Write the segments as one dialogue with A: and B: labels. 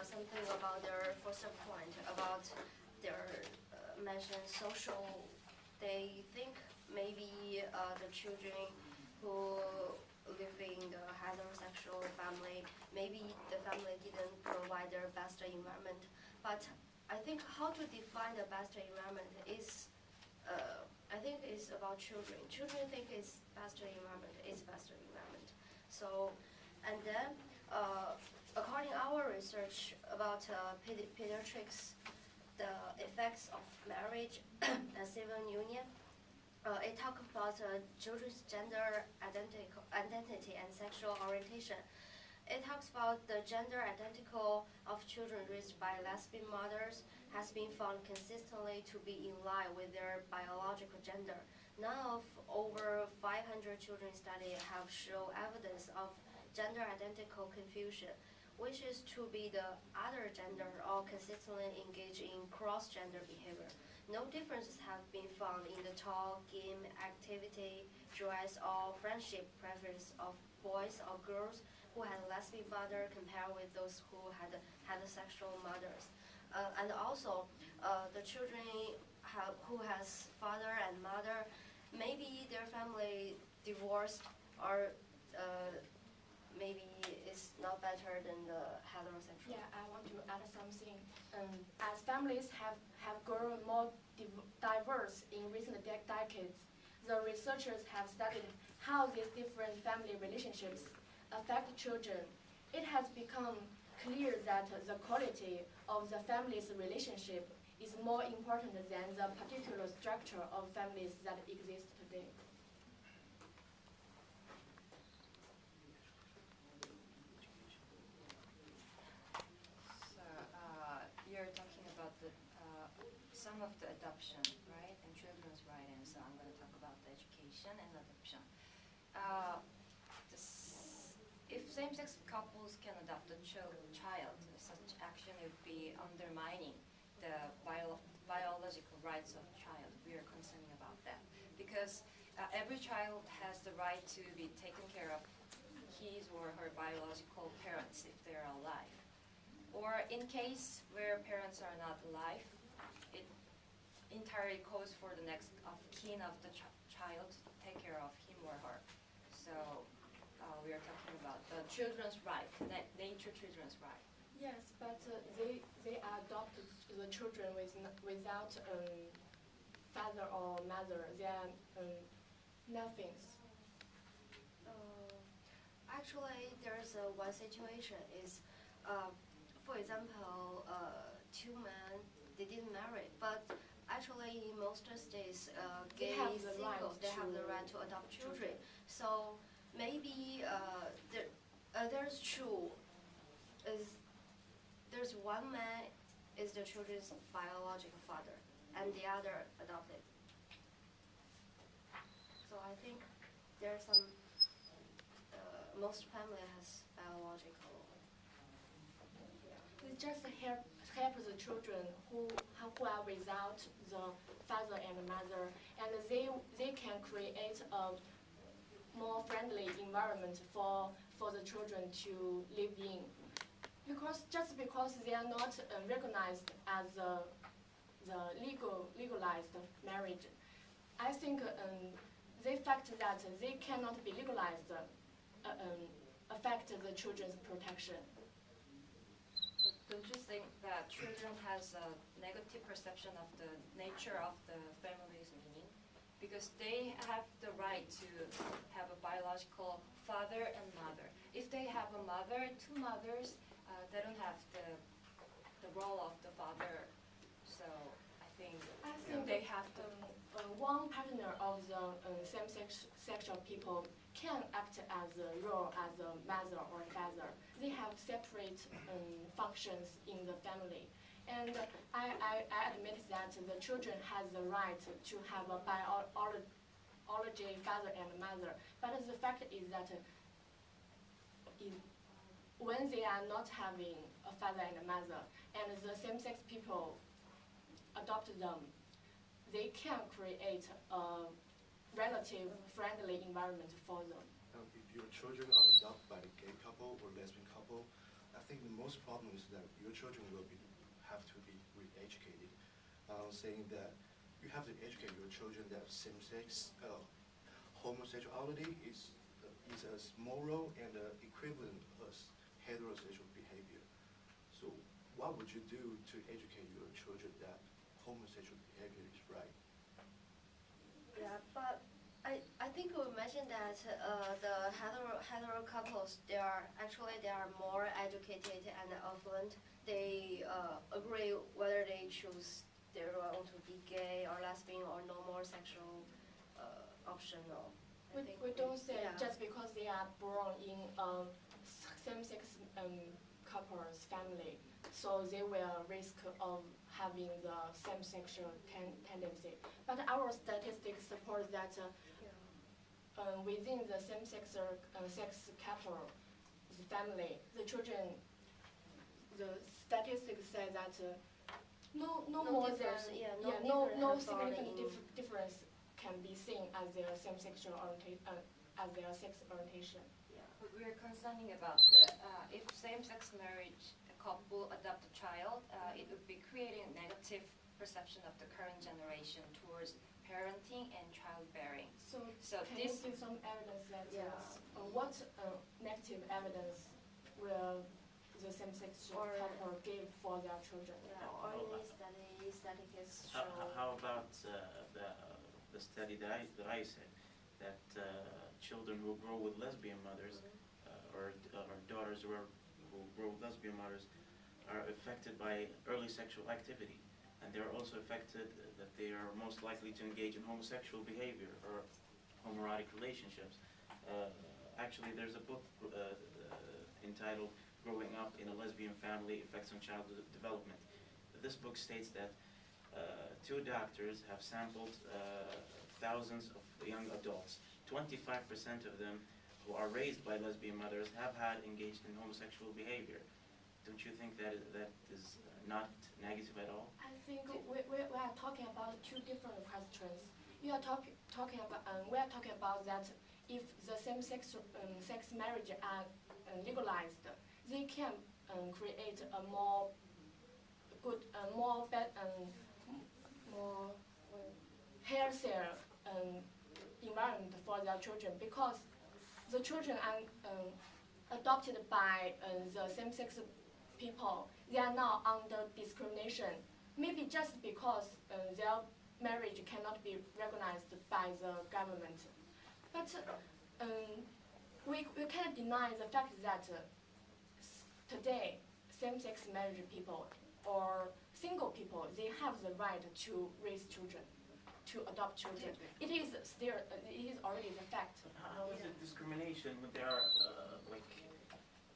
A: something about their first point about their mentioned social. They think maybe the children who live in the heterosexual family, maybe the family didn't provide their best environment. But I think how to define the best environment is, I think it's about children. Children think it's best environment, it's best environment. So, and then according our research about pediatrics, the effects of marriage and civil union, it talks about children's gender identity and sexual orientation. It talks about the gender identical of children raised by lesbian mothers has been found consistently to be in line with their biological gender. None of over 500 children studied have shown evidence of gender identical confusion, which is to be the other gender or consistently engage in cross-gender behavior. No differences have been found in the talk, game, activity, dress, or friendship preference of boys or girls who had lesbian mother compared with those who had heterosexual mothers. And also, the children who has father and mother, maybe their family divorced or maybe it's not better than the heterosexual.
B: Yeah, I want to add something. As families have grown more diverse in recent decades, the researchers have studied how these different family relationships affect children. It has become clear that the quality of the family's relationship is more important than the particular structure of families that exist today.
C: You're talking about some of the adoption, right, and children's rights, and so I'm going to talk about the education and adoption. If same-sex couples can adopt a child, such action would be undermining the biological rights of child. We are concerned about that because every child has the right to be taken care of his or her biological parents if they are alive. Or in case where parents are not alive, it entirely calls for the next of kin of the child to take care of him or her. So we are talking about the children's right, nature children's right.
B: Yes, but they adopted the children without father or mother. They are nothings.
A: Actually, there's one situation is. For example, two men, they didn't marry, but actually in most states, gay singles, they have the right to adopt children. So maybe there's true, there's one man is the children's biological father, and the other adopted. So I think there's some, most family has biological.
B: It just help the children who are without the father and mother, and they can create a more friendly environment for the children to live in. Because they are not recognized as the legalized marriage, I think the fact that they cannot be legalized affect the children's protection.
C: Don't you think that children has a negative perception of the nature of the family's meaning? Because they have the right to have a biological father and mother. If they have a mother, two mothers, they don't have the role of the father. So I think they have to.
B: One partner of the same-sex sexual people can act as a role as a mother or father. They have separate functions in the family. And I admit that the children has the right to have a biology father and mother. But the fact is that when they are not having a father and a mother, and the same-sex people adopt them, they can create a relative friendly environment for them.
D: If your children are adopted by a gay couple or lesbian couple, I think the most problem is that your children will have to be re-educated, saying that you have to educate your children that same-sex homosexuality is as moral and equivalent as heterosexual behavior. So what would you do to educate your children that homosexual behavior is right?
A: Yeah, but I think we mentioned that the hetero couples, they are more educated and affluent. They agree whether they choose their own to be gay or lesbian or no more sexual optional.
B: We don't say
A: yeah.
B: just because they are born in same-sex couples family, so they will risk of having the same-sexual tendency. But our statistics support that within the same-sex sex couple family, the children, the statistics say that no more than no significant difference can be seen as their same-sexual as their sex orientation.
A: Yeah.
C: We are concerning about the if same-sex marriage couple adopt a child, it would be creating a negative perception of the current generation towards parenting and childbearing.
B: So can
C: this
B: you give some evidence that what negative evidence will the same-sex couple give for their children?
A: Yeah, or any statistics show.
E: How about the study that I said, that children who grow with lesbian mothers or daughters who grow with lesbian mothers are affected by early sexual activity, and they're also affected that they are most likely to engage in homosexual behavior or homoerotic relationships. Actually, there's a book entitled "Growing Up in a Lesbian Family: Effects on Child Development." This book states that two doctors have sampled thousands of young adults. 25% of them who are raised by lesbian mothers have engaged in homosexual behavior. Don't you think that is not negative at all?
B: I think we are talking about two different questions. You are talking about we are talking about that if the same-sex sex marriage are legalized, they can create a more good, more healthier environment for their children, because the children are adopted by the same-sex people. They are now under discrimination, maybe just because their marriage cannot be recognized by the government. But we can't deny the fact that today same-sex marriage people or single people, they have the right to raise children, to adopt children. It is already the fact.
E: How is it discrimination when there are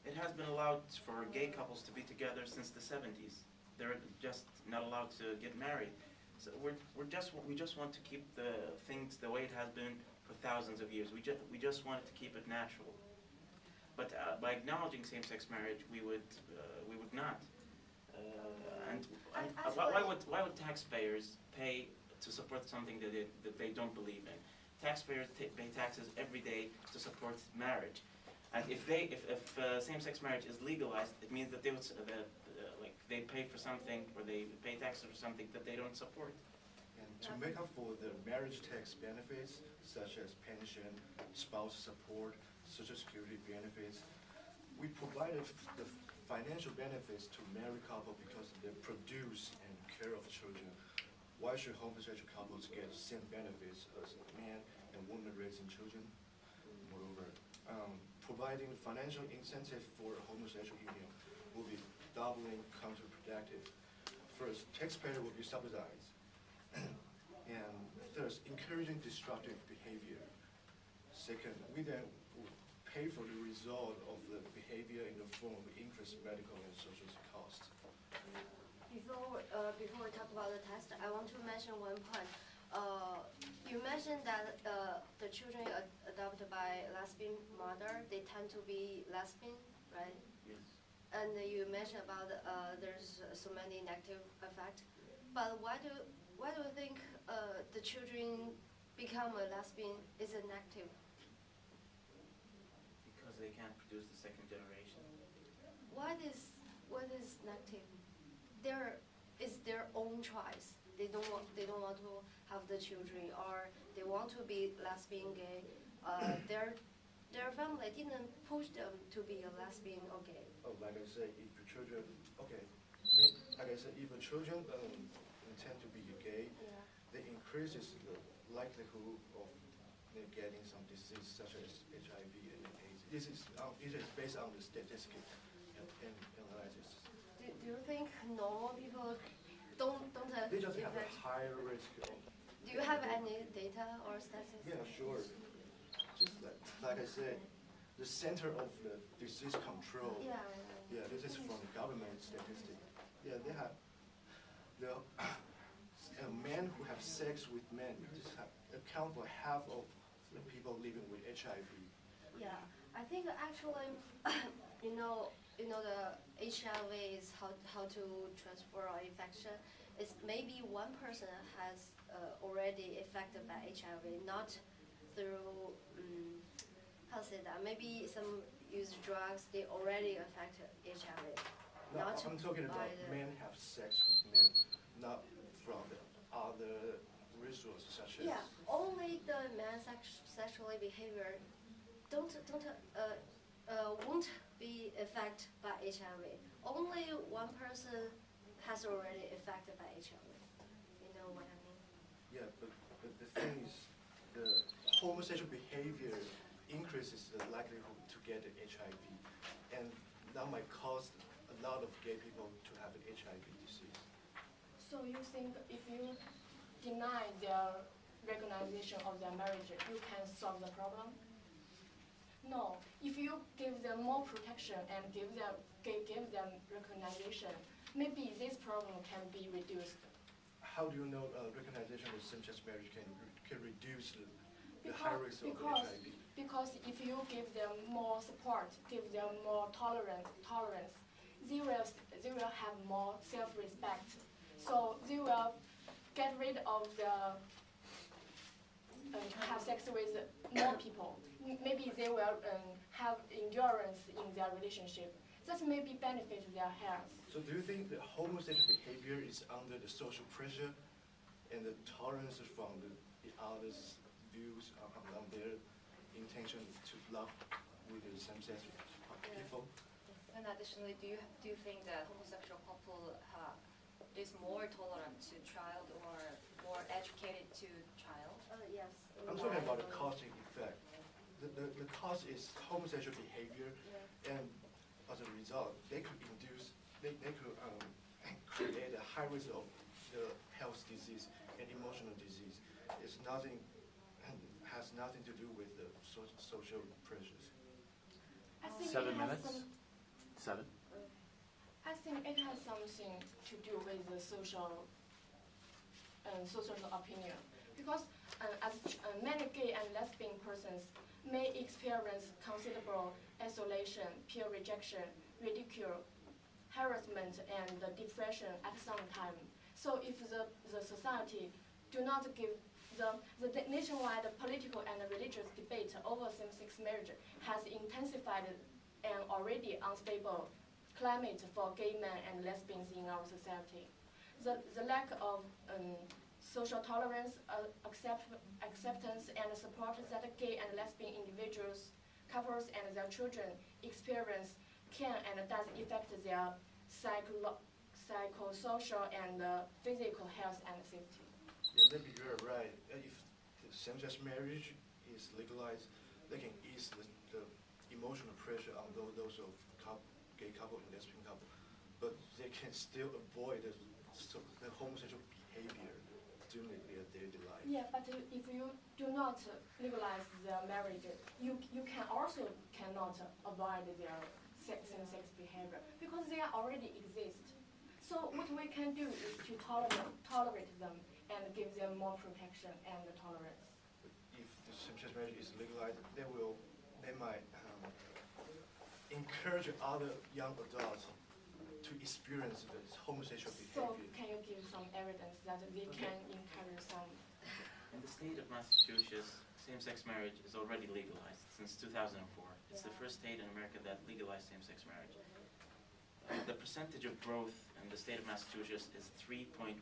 E: it has been allowed for gay couples to be together since the 70s. They're just not allowed to get married. So we just want to keep the things the way it has been for thousands of years. We just wanted to keep it natural. But by acknowledging same-sex marriage, we would not. Why would taxpayers pay to support something that they don't believe in? Taxpayers pay taxes every day to support marriage, and if same-sex marriage is legalized, it means that they pay for something, or they pay taxes for something that they don't support.
D: And to make up for the marriage tax benefits, such as pension, spouse support, Social Security benefits, we provided the financial benefits to married couple because they produce and care of children. Why should homosexual couples get the same benefits as man and woman raising children? Moreover, providing financial incentive for homosexual union will be doubly counterproductive. First, taxpayer will be subsidized. And third, encouraging destructive behavior. Second, we then will pay for the result of the behavior in the form of increased medical and social costs.
A: Before we talk about the test, I want to mention one point. You mentioned that the children adopted by lesbian mother, they tend to be lesbian, right?
E: Yes.
A: And you mentioned about there's so many negative effects. But why do you think the children become a lesbian is a negative?
E: Because they can't produce the second generation.
A: what is negative? It's their own choice. They don't want to have the children, or they want to be lesbian, gay. Their family didn't push them to be a lesbian or gay.
D: Oh, like I say, if your children, okay, like I said, if your children intend to be gay,
A: Yeah.
D: it increases the likelihood of getting some disease such as HIV and AIDS. It is based on the statistic and analysis.
A: Do you think normal people don't have
D: They just have a
A: effect?
D: higher risk of.
A: Do you have any data or statistics?
D: Yeah, sure. Just like I said, the Center of the Disease Control.
A: Yeah.
D: Yeah, this is from the government statistic. Yeah, they have the men who have sex with men just account for half of the people living with HIV.
A: Yeah, I think actually, you know the HIV is how to transfer or infection. It's maybe one person has already affected by HIV, not through how to say that. Maybe some use drugs, they already affected HIV.
D: No,
A: Not
D: I'm talking about
A: by the-
D: men have sex with men, not from the other resources such as.
A: Yeah, only the man sexually behavior won't be affected by HIV. Only one person has already affected by HIV. You know what I mean?
D: Yeah, but the thing is, the homosexual behavior increases the likelihood to get the HIV, and that might cause a lot of gay people to have the HIV disease.
B: So you think if you deny their recognition of their marriage, you can solve the problem? No. If you give them more protection and give them recognition, maybe this problem can be reduced.
D: How do you know recognition of same-sex marriage can reduce the high risk of HIV?
B: Because if you give them more support, give them more tolerance, they will have more self-respect. So they will get rid of the have sex with more people. Maybe they will have endurance in their relationship. That maybe benefit their health.
D: So do you think that homosexual behavior is under the social pressure and the tolerance from the others' views on their intention to love with the same-sex people?
C: And additionally, do you think that homosexual couple is more tolerant to child or more educated to child?
A: Yes.
D: I'm talking about the causing effect. The cause is homosexual behavior, and as a result, they could create a high risk of the health disease and emotional disease. It's nothing, has nothing to do with the social pressures.
B: I think
F: 7
B: it has
F: minutes? 7?
B: I think it has something to do with the social opinion, because as many gay and lesbian persons may experience considerable isolation, peer rejection, ridicule, harassment, and depression at some time. So if the society do not give the nationwide political and religious debate over same-sex marriage has intensified an already unstable climate for gay men and lesbians in our society. The lack of social tolerance, acceptance, and support that gay and lesbian individuals, couples, and their children experience can and does affect their psychosocial and physical health and safety.
D: Yeah, maybe you're right. If the same-sex marriage is legalized, they can ease the emotional pressure on those of gay couple and lesbian couple, but they can still avoid the homosexual behavior during their daily life.
B: Yeah, but if you do not legalize their marriage, you cannot avoid their same-sex behavior because they already exist. So what we can do is to tolerate them and give them more protection and tolerance.
D: If the same-sex marriage is legalized, they might encourage other young adults to experience the homosexual
B: So
D: behavior.
B: can you give some evidence that they can encourage some?
E: In the state of Massachusetts, same-sex marriage is already legalized since 2004. It's the first state in America that legalized same-sex marriage. The percentage of growth in the state of Massachusetts is 3.1%.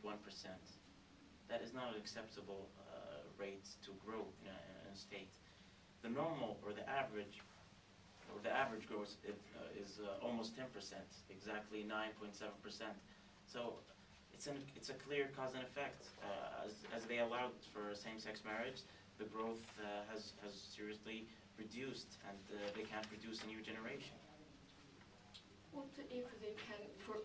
E: That is not an acceptable rate to grow in a state. The normal or the average growth is almost 10%, exactly 9.7%. So it's a clear cause and effect. As they allowed for same-sex marriage, the growth has seriously reduced, and they can't produce a new generation.
B: What if they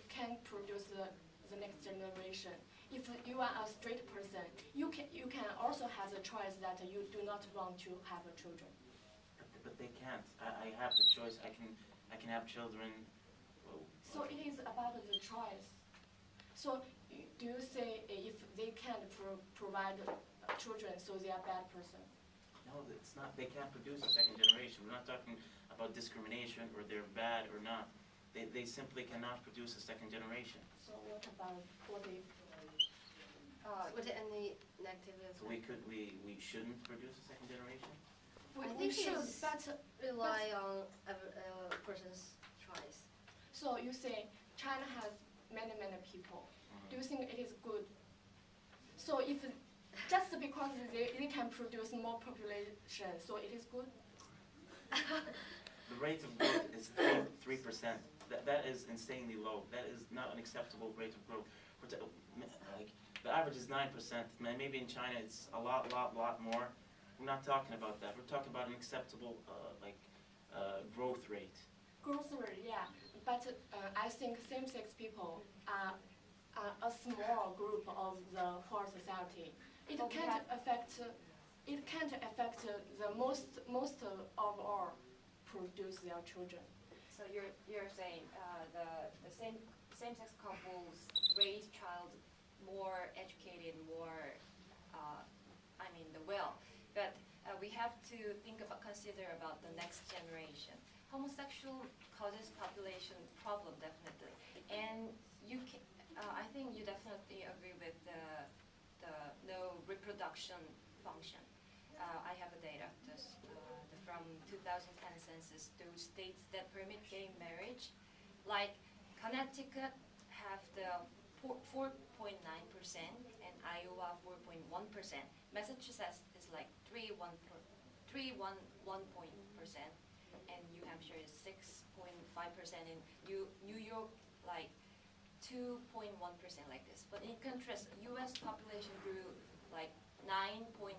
B: can produce the next generation? If you are a straight person, you can also have the choice that you do not want to have children.
E: But they can't. I have the choice. I can have children.
B: So it is about the choice. So do you say if they can't provide children, so they are bad person?
E: No, it's not. They can't produce a second generation. We're not talking about discrimination or they're bad or not. They simply cannot produce a second generation.
B: So what about what if?
A: Would any negative
E: So we shouldn't produce a second generation?
A: I
B: We
A: think
B: should,
A: it's
B: but
A: rely on a person's choice.
B: so you say China has many people. Do you think it is good? So if just because they can produce more population, so it is good?
E: The rate of growth is 3%. That is insanely low. That is not an acceptable rate of growth. Like, the average is 9%. Maybe in China it's a lot more. We're not talking about that. We're talking about an acceptable growth rate.
B: Growth rate, yeah. But I think same-sex people are a small group of the whole society. It
C: Okay.
B: can't affect. It can't affect the most of all produce their children.
C: So you're saying the same-sex couples raise child more educated, more but we have to consider about the next generation. Homosexual causes population problem definitely, and I think you definitely agree with the no reproduction function. I have the data from 2010 census. Those states that permit gay marriage, like Connecticut, have the 4.9% and Iowa 4.1%. Massachusetts is like 3.1%, and New Hampshire is 6.5%, and New York like 2.1% like this. But in contrast, U.S. population grew like 9.7%.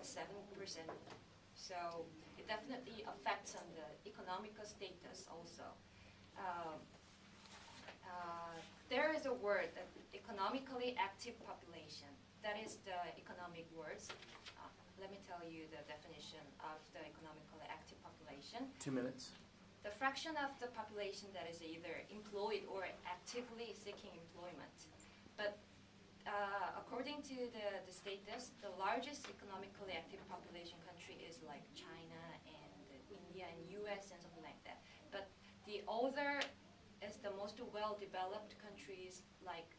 C: So it definitely affects on the economical status also. There is a word, economically active population. That is the economic words. Let me tell you the definition of the economically active population.
E: 2 minutes.
C: The fraction of the population that is either employed or actively seeking employment. But according to the status, the largest economically active population country is like China and India and US and something like that. But the other is the most well-developed countries like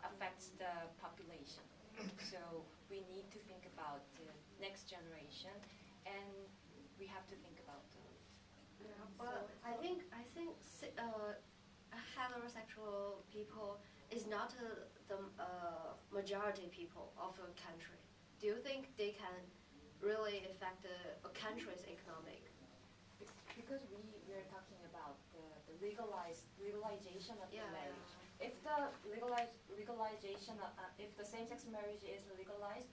C: affects the population. So we need to think about the next generation, and we have to think about
A: But I think heterosexual people is not the majority people of a country. Do you think they can really affect a country's economic?
C: because we are talking about the legalization of the
A: Yeah.
C: marriage. If the legalization, if the same-sex marriage is legalized,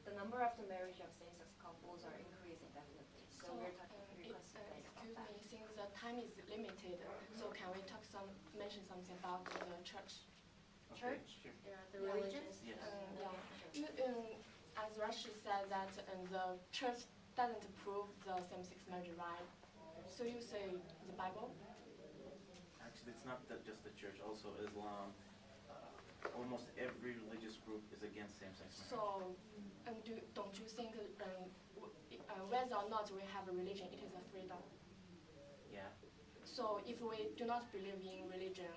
C: the number of the marriage of same-sex couples are increasing definitely. So we're considering
B: Excuse
C: about that.
B: me, since the time is limited, so can we mention something about the church?
C: Church?
E: Sure.
A: Yeah, the
C: Yeah.
A: religions.
E: Yes.
B: As Rashid said that the church doesn't approve the same-sex marriage, right? So you say the Bible?
E: Actually, it's not just the church. Also, Islam. Almost every religious group is against same-sex marriage.
B: So, don't you think whether or not we have a religion, it is a freedom?
E: Yeah.
B: So if we do not believe in religion,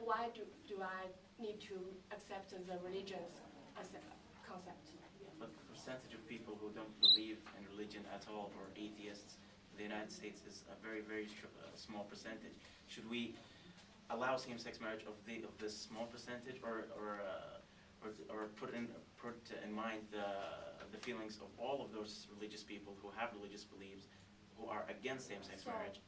B: why do I need to accept the religion's concept?
E: But the percentage of people who don't believe in religion at all, or atheists, the United States is a very, very small percentage. Should we allow same-sex marriage of this small percentage, or put in mind the feelings of all of those religious people who have religious beliefs, who are against same-sex marriage?